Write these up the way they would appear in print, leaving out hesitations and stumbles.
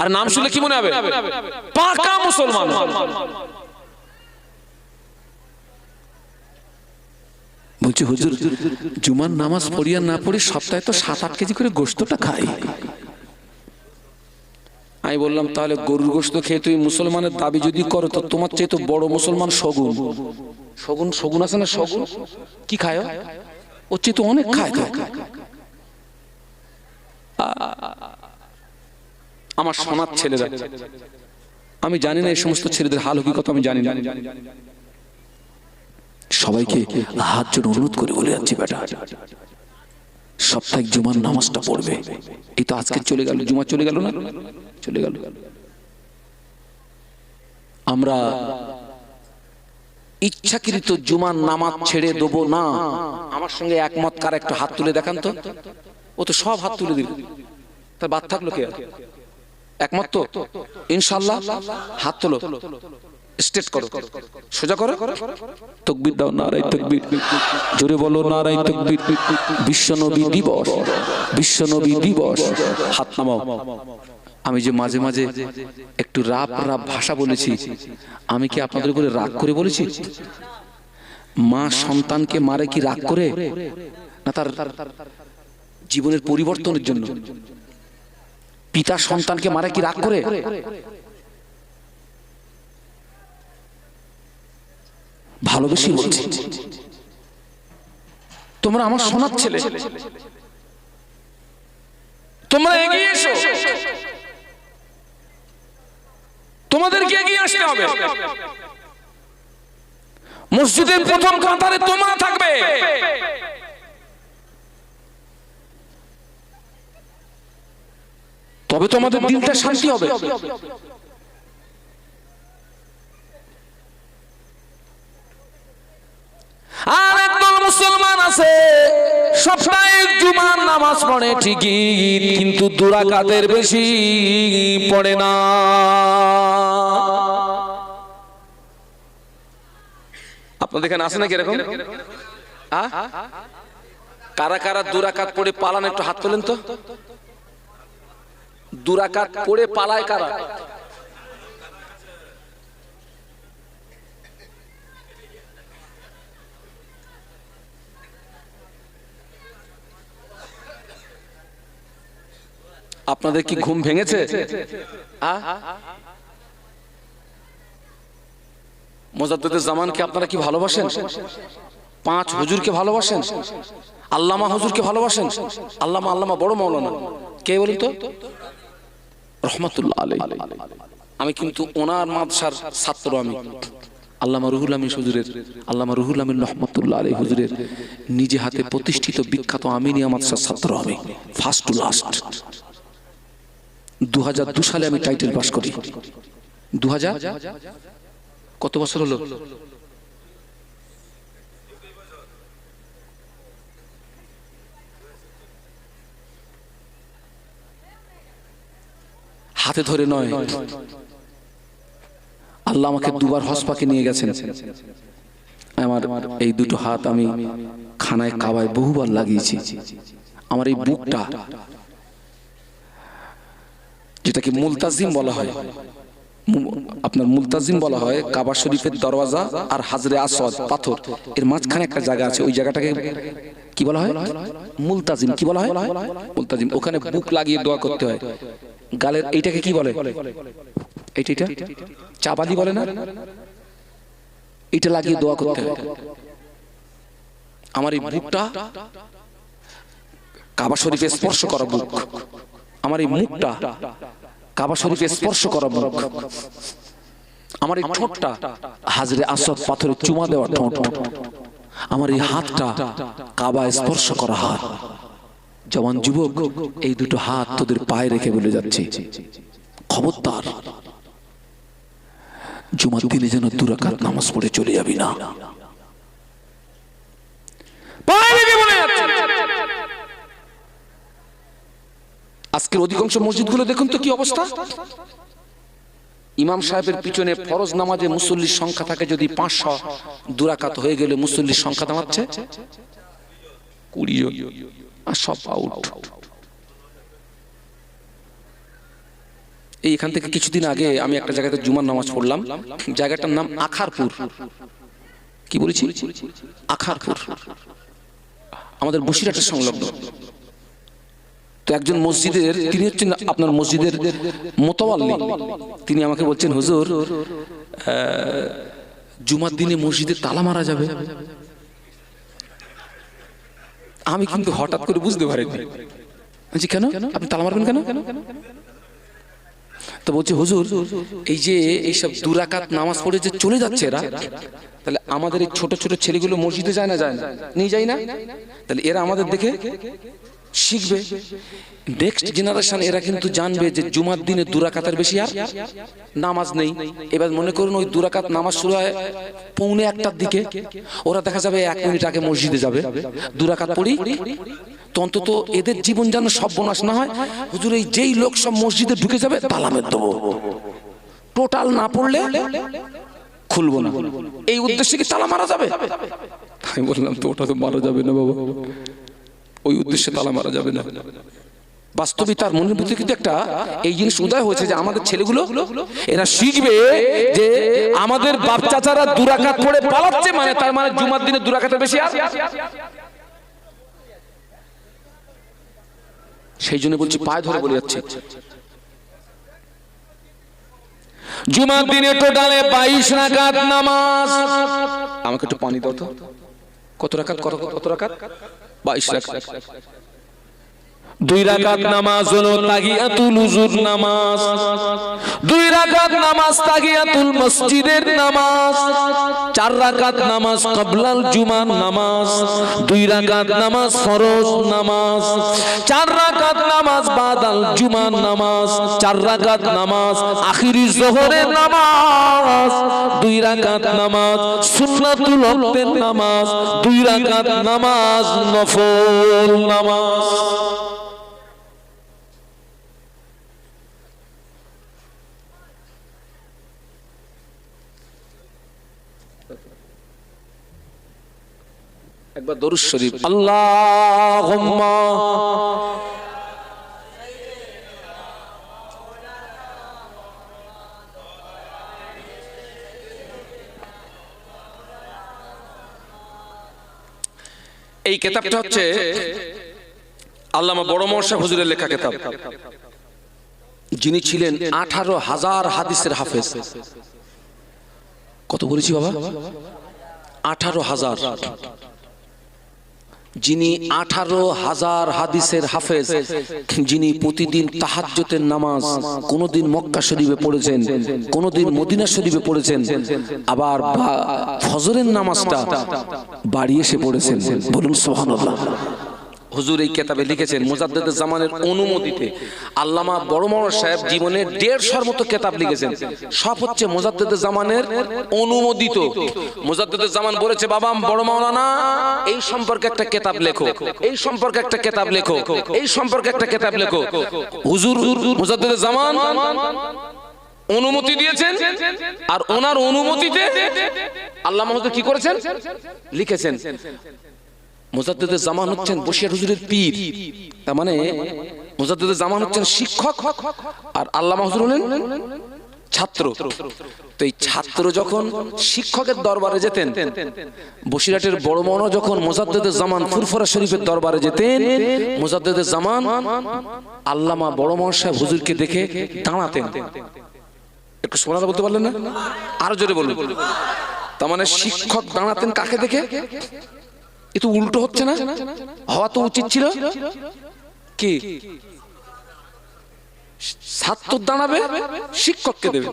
আর নাম শুনলে কি মনে হবে? পাকা মুসলমান। বলছি হুজুর, জুমার নামাজ পড়ি আর না পড়ি সপ্তাহে তো 7-8 কেজি করে গোশতটা খাই। আমি বললাম তাহলে গরুর গোশত খেয়ে তুই মুসলমানের দাবি যদি করো তো তোমার চেয়ে তো বড় মুসলমান শগুন। শগুন শগুন আছে না, শগুন কি খায়? ওর চেয়ে তো অনেক খায়। আমার সোনার ছেলেরা, আমি জানি না এই সমস্ত ছেলেদের হাল হকিকত আমি জানি না। সবাইকে হাত জোড় অনুরোধ করে বলে যাচ্ছি, বেটা সাপ্তাহিক জুমার নামাজটা পড়বে। এই তো আজকে চলে গেল, জুমা চলে গেল না, চলে গেল। আমরা ইচ্ছাকৃত জুমার নামাজ ছেড়ে দেবো না। আমার সঙ্গে একমত কার? একটা হাত তুলে দেখান তো। ও তো সব হাত তুলে দিল, তার বাদ থাকলো কে? একমত তো ইনশাআল্লাহ? হাত তোলো, স্ট্রেট করো, সোজা করো, তাকবীর দাও, নারায়ে তাকবীর, জোরে বলো নারায়ে তাকবীর। বিশ্বনবী দিবস, বিশ্বনবী দিবস। হাত নামাও। আমি যে মাঝে মাঝে একটু রাপ ভাষা বলেছি, আমি কি আপনাদের উপরে রাগ করে বলেছি? মা সন্তানকে মারে কি রাগ করে? না তার জীবনের পরিবর্তনের জন্য। পিতা সন্তানকে মারে কি রাগ করে? ভালোবেসে বলছি। তোমরা আমার সোনার ছেলে, তোমরা এগিয়ে এসো, তোমাদেরকে এগিয়ে আসতে হবে। মসজিদের প্রথম কাতারে তোমরা থাকবে। তবে তোমাদের দিলটা শান্তি হবে। আর একদল মুসলমান আছে সপ্তাহে জুমার নামাজ পড়ে ঠিকই, কিন্তু দুরাকাতের বেশি পড়ে না। আপনাদের এখানে আছে নাকি এরকম? কারা কারা দুরাকাত পড়ে পালান একটু হাত তোলেন তো। দুরাকাত পড়ে পালায় কারা? আপনাদের কি ঘুম ভেঙেছে? মোজাদ্দেদে জামানকে আপনারা কি ভালোবাসেন? 5 হুজুরকে ভালোবাসেন? আল্লামা হুজুরকে ভালোবাসেন? আল্লামা বড় মাওলানা কে বলেন তো? রহমাতুল্লাহ আলাইহি। আমি কিন্তু ওনার মাদ্রাসার ছাত্র। আমি আল্লামা রুহুল আমিন হুজুরের, আল্লামা রুহুল আমিন রহমাতুল্লাহ আলাইহি হুজুরের নিজে হাতে প্রতিষ্ঠিত বিখ্যাত আমিনিয়া মাদ্রাসার ছাত্র। আমি ফার্স্ট টু লাস্ট। 2002 সালে আমি টাইটেল পাস করি। 2000 কত বছর হলো? হাতে ধরে নয়, আল্লাহ আমাকে 2 বার হজ পাকে নিয়ে গেছেন। আমার এই দুটো হাত আমি খানায় কাবায় বহুবার লাগিয়েছি। আমার এই বুকটা, যেটাকে মুলতাজিম বলা হয়, আপনার মুলতাজিম বলা হয়, কাবা শরীফের দরওয়াজা আর হাজরে আসওয়াদ পাথর এর মাঝখানে একটা জায়গা আছে, ওই জায়গাটাকে কি বলা হয়? মুলতাজিম। কি বলা হয়? মুলতাজিম। ওখানে বুক লাগিয়ে দোয়া করতে হয়। গালের এইটাকে কি বলে? এইটা চাবালি বলে না? এটা লাগিয়ে দোয়া করতে হয়। আমার এই বুকটা কাবা শরীফে স্পর্শ করা বুক, আমার এই মুখটা কাবা শরীফে স্পর্শ করা মুখ, আমার এই ঠোঁটটা হাজরে আসওয়াদ পাথরে চুমা দেওয়া ঠোঁট, আমার এই হাতটা কাবায় স্পর্শ করা হাত। জওয়ান যুবক, এই দুটো হাত তোদের পায়ে রেখে বলে যাচ্ছে, খবরদার জুমার দিনে যেন 2 রাকাত নামাজ পড়ে চলে যাবি না। পায়ে রেখে বলে যাচ্ছে। আজকের অধিকাংশ মসজিদগুলো দেখুন তো কি অবস্থা। ইমাম সাহেবের পিছনে ফরজ নামাজে মুসল্লির সংখ্যা থাকে যদি 500, 2 রাকাত হয়ে গেলে মুসল্লির সংখ্যা দাঁড়াচ্ছে 20 জন, আর সব আউট। এইখান থেকে কিছুদিন আগে আমি একটা জায়গাতে জুমার নামাজ পড়লাম, জায়গাটার নাম আখারপুর। কি বলেছি? আখারপুর, আমাদের বসিরহাটের সংলগ্ন। তো একজন মসজিদের, তিনি হচ্ছেন আপনার মসজিদের মোতাওয়াল্লি, তিনি আমাকে বলছেন, হুজুর জুমার দিনে মসজিদে তালা মারা যাবে? আমি কিন্তু হঠাৎ করে বুঝতে পারিনি। কেন আপনি তালা মারবেন কেন? তো বলছে, হুজুর এই যে এইসব দুরাকাত নামাজ পড়ে যে চলে যাচ্ছে এরা, তাহলে আমাদের এই ছোট ছোট ছেলেগুলো মসজিদে যায় না? নিয়ে যায় না? তাহলে এরা আমাদের দেখে শিখবে, নেক্সট জেনারেশন এরা কিন্তু জানবে যে জুমার দিনে দুরাকাতের বেশি আর নামাজ নেই। এবার মনে করুন ওই দুরাকাত নামাজ শুরু হয় 1:45টার দিকে, ওরা দেখা যাবে 1 মিনিট আগে মসজিদে যাবে, দুরাকাত পড়ি। তো অন্তত এদের জীবন যেন সর্বনাশ না হয়, হুজুর এই যেই লোক সব মসজিদে ঢুকে যাবে তালা মেরে দেবো, টোটাল না পড়লে খুলবো না, এই উদ্দেশ্যে কি তালা মারা যাবে? আমি বললাম, তো ওটা তো মারা যাবে না বাবা, ওই উদ্দেশ্যে তালা মারা যাবে না। বাস্তবে তার মনের ভিতরে কিন্তু একটা এই জিনিস উদয় হয়েছে যে আমাদের ছেলেগুলো এরা শিখবে যে আমাদের বাপ চাচারা দুরাকাত পড়ে পালাচ্ছে, মানে তার মানে জুমার দিনে দুরাকাতের বেশি আর। সেই জন্য বলছি, পায়ে ধরে বলে যাচ্ছে, জুমার দিনে টোটালে 22 রাকাত নামাজ। আমাকে একটু পানি দাও তো, কত রাকাত? কত রাকাত? 22 রাকাত। 2 রাকাত নামাজ হলো তাহিয়াতুল উযুর নামাজ, 2 রাকাত নামাজ তাহিয়াতুল মসজিদের নামাজ, 4 রাকাত নামাজ ক্বাবলাল জুমার নামাজ, 2 রাকাত নামাজ ফরজ নামাজ, 4 রাকাত নামাজ বাদাল জুমার নামাজ, 4 রাকাত নামাজ আখিরি যোহরের নামাজ, 2 রাকাত নামাজ সুন্নাতুল ওয়াক্তের নামাজ, 2 রাকাত নামাজ নফল নামাজ। একবার দরুদ শরীফ, আল্লাহুম্মা এই কিতাবটা হচ্ছে আল্লামা বড় মহসিন হুজুরের লেখা কিতাব, যিনি ছিলেন 18,000 হাদিসের হাফেজ। কত বলেছি বাবা? 18,000। যিনি 18,000 হাদিসের হাফেজ, যিনি প্রতিদিন তাহাজ্জুদের নামাজ কোনদিন মক্কা শরীফে পড়েছেন, কোনদিন মদিনা শরীফে পড়েছেন, আবার ফজরের নামাজটা বাড়ি এসে পড়েছেন। বলুন সুবহানাল্লাহ। হুজুর এই কিতাবে লিখেছেন মুজাদ্দিদুজ জামানের অনুমতিতে। আল্লামা বড় মওলানা সাহেব জীবনে 150-এর মতো কিতাব লিখেছেন, সব হচ্ছে মুজাদ্দিদুজ জামানের অনুমোদিত। মুজাদ্দিদুজ জামান বলেছে, বাবা বড় মাওলানা এই সম্পর্কে একটা কিতাব লেখো, এই সম্পর্কে একটা কিতাব লেখো, এই সম্পর্কে একটা কিতাব লেখো। হুজুর মুজাদ্দিদুজ জামান অনুমতি দিয়েছেন, আর ওনার অনুমতিতে আল্লামা হুজুর কি করেছেন? লিখেছেন। মুজাদ্দিদুজ জামান হচ্ছেন বসিরহাট হুজুরের পীর, তার মানে মুজাদ্দিদুজ জামান হচ্ছেন শিক্ষক, আর আল্লামা হুজুর হলেন ছাত্র। তো এই ছাত্র যখন শিক্ষকের দরবারে যেতেন, বসিরহাটের বড় মাওলানা যখন মুজাদ্দিদুজ জামান ফুরফুরা শরীফের দরবারে যেতেন, মুজাদ্দিদুজ জামান আল্লামা বড় মাওলানা সাহেব হুজুরকে দেখে দাঁড়াতেন। একটু সুবহানাল্লাহ বলতে পারলেন না? আরো জোরে বলুন। তার মানে শিক্ষক দাঁড়াতেন কাকে দেখে? এ তো উল্টো হচ্ছে না? হওয়া তো উচিত ছিল কি ছাত্র দাঁড়াবে, শিক্ষককে দেবে।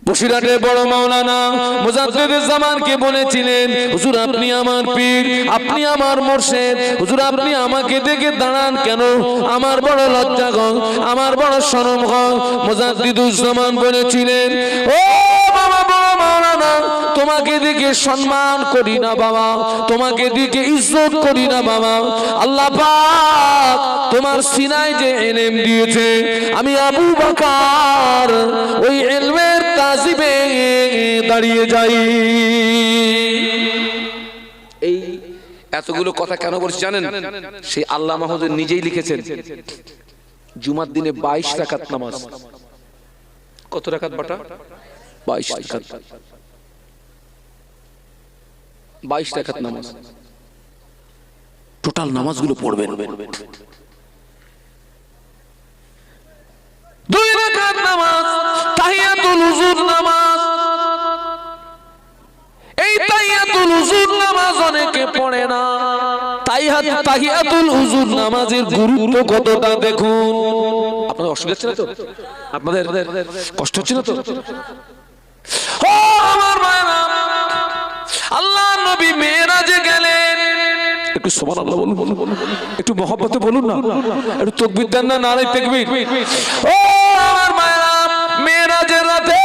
বসিরহাটের বড় মাওলানা মুজাদ্দিদুজ জামানকে বলেছিলেন, হুজুর আপনি আমার পীর, আপনি আমার মুর্শিদ, হুজুর আপনি আমাকে দেখে দাঁড়ান কেন? আমার বড় লজ্জা গো, আমার বড় শরম গো। মুজাদ্দিদুজ জামান বলেছিলেন, ও বাবা বড় মাওলানা, তোমাকে দেখে সম্মান করি না বাবা, তোমাকে দেখে ইজ্জত করি না বাবা। আল্লাহ পাক তোমার সিনায় যে ইলম দিয়েছে, আমি আবু বকর ওই ইলমের তাজিবে দাঁড়িয়ে যাই। এই এতগুলো কথা কেন বলছি জানেন? সেই আল্লামা হুজুর নিজেই লিখেছেন, জুমার দিনে 22 রাকাত নামাজ। কত রাকাত বাটা? 22 রাকাত। 22 রাকাত নামাজ, টোটাল নামাজগুলো পড়বেন। 2 রাকাত নামাজ তাহিয়াতুল উযুর নামাজ। এই তাহিয়াতুল উযুর নামাজ অনেকে পড়ে না। তাহিয়াতুল উযুর নামাজের গুরুত্ব কতটা দেখুন। আপনাদের অসুবিধা হচ্ছে না তো? আপনাদের কষ্ট হচ্ছে না তো? ও আমার ভাইরা, আল্লাহর নবী মেরাজে গেলেন। একটু সুবহানাল্লাহ বলুন, একটু মহব্বতে বলুন না, একটু তাকবীর দেন না, নারে তাকবীর। ও আমার ভাইরা, মেরাজের রাতে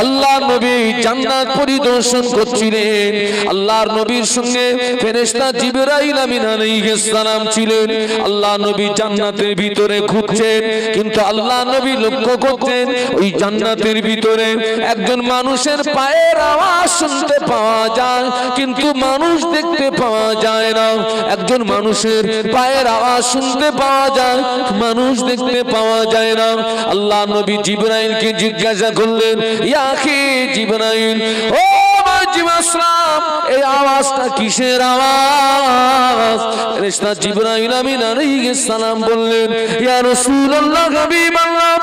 আল্লাহর নবী জান্নাত পরিদর্শন করছিলেন। আল্লাহর নবীর সঙ্গে ফেরেশতা জিবরাইল আমিন আলাইহিস সালাম ছিলেন। আল্লাহর নবী জান্নাতের ভিতরে ঘুরছেন, কিন্তু আল্লাহর নবী লক্ষ্য করছেন ওই জান্নাতের ভিতরে একজন মানুষের পায়ের আওয়াজ শুনতে পাওয়া যায়, কিন্তু মানুষ দেখতে পাওয়া যায় না। একজন মানুষের পায়ের আওয়াজ শুনতে পাওয়া যায়, মানুষ দেখতে পাওয়া যায় না। আল্লাহর নবী জিবরাইলকে জিজ্ঞাসা করলেন, ইয়া আখি জিবরাইল, ও জিবরাইল, এই আওয়াজটা কিসের আওয়াজ? ফেরেশতা জিবরাইল আমিন আলাইহিস সালাম বললেন, ইয়া রাসূলুল্লাহ, হাবিবাল্লাহ,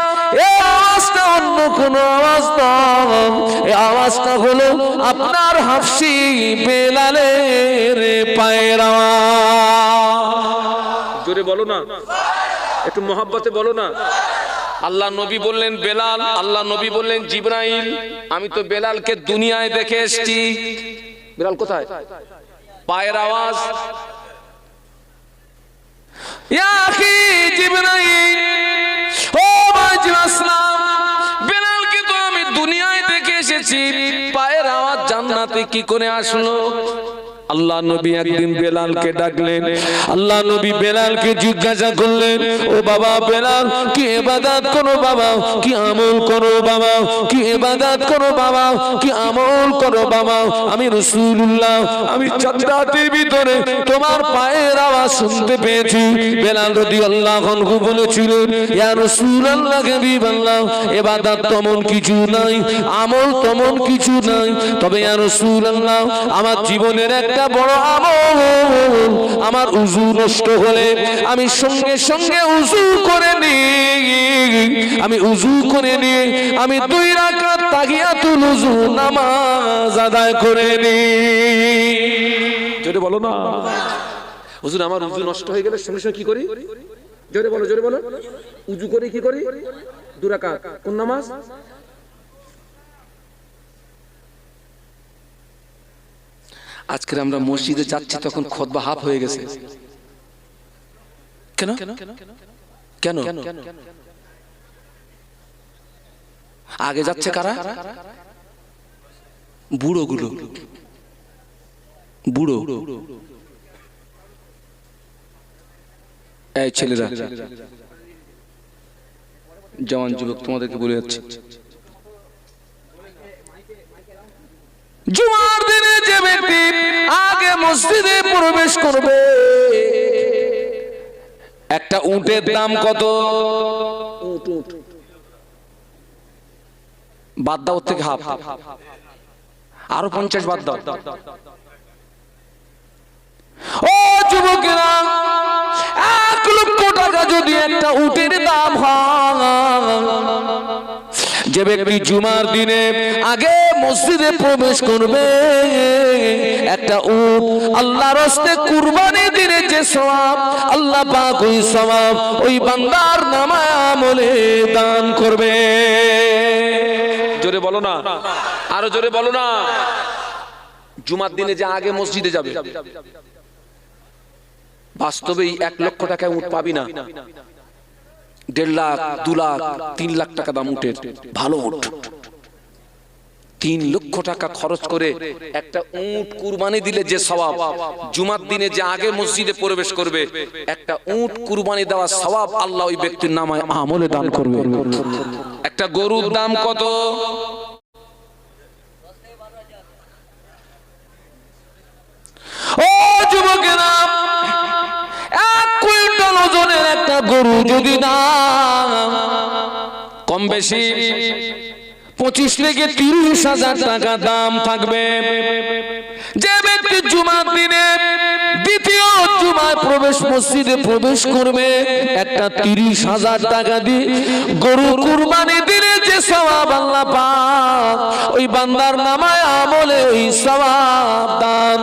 এই আওয়াজটা অন্য কোনো আওয়াজ নয়, এই আওয়াজটা হলো আপনার হাফসি বেলালের পায়ের আওয়াজ। জোরে বলো না, একটু মহব্বতে বলো না। আল্লাহ নবী বললেন বেলাল, আল্লাহ নবী বললেন জিবরাইল, আমি তো বেলালকে দুনিয়ায় দেখে এসেছি। বেলাল কোথায়? পায়ের আওয়াজ। ইয়া আখি জিবরাইল, ও ভাই জিবরাইল, বেলালকে তো আমি দুনিয়ায় দেখে এসেছি, পায়ের আওয়াজ জান্নাতে কি করে আসলো? আল্লাহ নবী একদিন বেলালকে ডাকলেন। আল্লাহ নবী বেলালকে জিজ্ঞাসা করলেন, ও বাবা বেলাল, কি ইবাদত করো বাবা, কি আমল করো বাবা, কি ইবাদত করো বাবা, কি আমল করো বাবা? আমি রাসূলুল্লাহ, আমি জান্নাতের ভিতরে তোমার পায়ের আওয়াজ শুনতে পেয়েছি। বেলাল রাদিয়াল্লাহু আনহু বলেছিলেন, ইয়া রাসূলুল্লাহ, হাবিবাল্লাহ, ইবাদত তেমন কিছু নাই, আমল তেমন কিছু নাই, তবে ইয়া রাসূলুল্লাহ, আমার জীবনের একটা বড় আমল, আমার উযু নষ্ট হলে আমি সঙ্গে সঙ্গে উযু করে নিই, আমি উযু করে নিয়ে আমি 2 রাকাত তাহিয়াতুল উযু নামাজ আদায় করে নিই। জোরে বলো না। হুজুর, আমার উযু নষ্ট হয়ে গেলে সঙ্গে সঙ্গে কি করি? জোরে বলো, জোরে বলো। উযু করে কি করি? 2 রাকাত। কোন নামাজ? আজকে আমরা মসজিদে যাচ্ছি, তখন খুতবা হাফ হয়ে গেছে। কেন কেন? আগে যাচ্ছে কারা? বুড়ো গুলো, বুড়ো। এই ছেলেরা, জওয়ান যুবক, তোমাদেরকে বলে যাচ্ছি, জুমার দিনে যে ব্যক্তি আগে মসজিদে প্রবেশ করবে, একটা উটের দাম কত? বাদ দাও থেকে হাফ, আরো 50 বাদ দাও। ও যুবকেরা, 1 লক্ষ টাকা যদি একটা উটের দাম হয়, যে ব্যক্তি জুমার দিনে আগে মসজিদে প্রবেশ করবে, একটা উট আল্লাহর রাস্তায় কুরবানি দিলে যে সওয়াব, আল্লাহ পাক ওই সওয়াব ওই বান্দার নামায় আমলে দান করবে। জোরে বলো না, আরো জোরে বলো না। জুমার দিনে যে আগে মসজিদে যাবে, বাস্তবেই 1 লক্ষ টাকায় উট পাবি না। 1.5 লাখ, 2 লাখ, 3 লাখ টাকা দাম উটের, ভালো উট। 3 লক্ষ টাকা খরচ করে একটা উট কুরবানি দিলে যে সওয়াব, জুমার দিনে যে আগে মসজিদে প্রবেশ করবে, একটা উট কুরবানি দেওয়ার সওয়াব আল্লাহ ওই ব্যক্তির নামায় আমলে দান করবে। একটা গরুর দাম কত? ও যুবকেরা, 1 কুইন্টাল ওজনের একটা গরু যদি না কম বেশি 25 থেকে 30,000 টাকা দাম থাকবে। যে ব্যক্তি জুমার দিনে দ্বিতীয় জুমায় মসজিদে প্রবেশ করবে, একটা 30,000 টাকা দিয়ে গরু কুরবানি দিলে যে সওয়াব আল্লাহ পাক ওই বান্দার নামায় আমলে ওই সওয়াব দান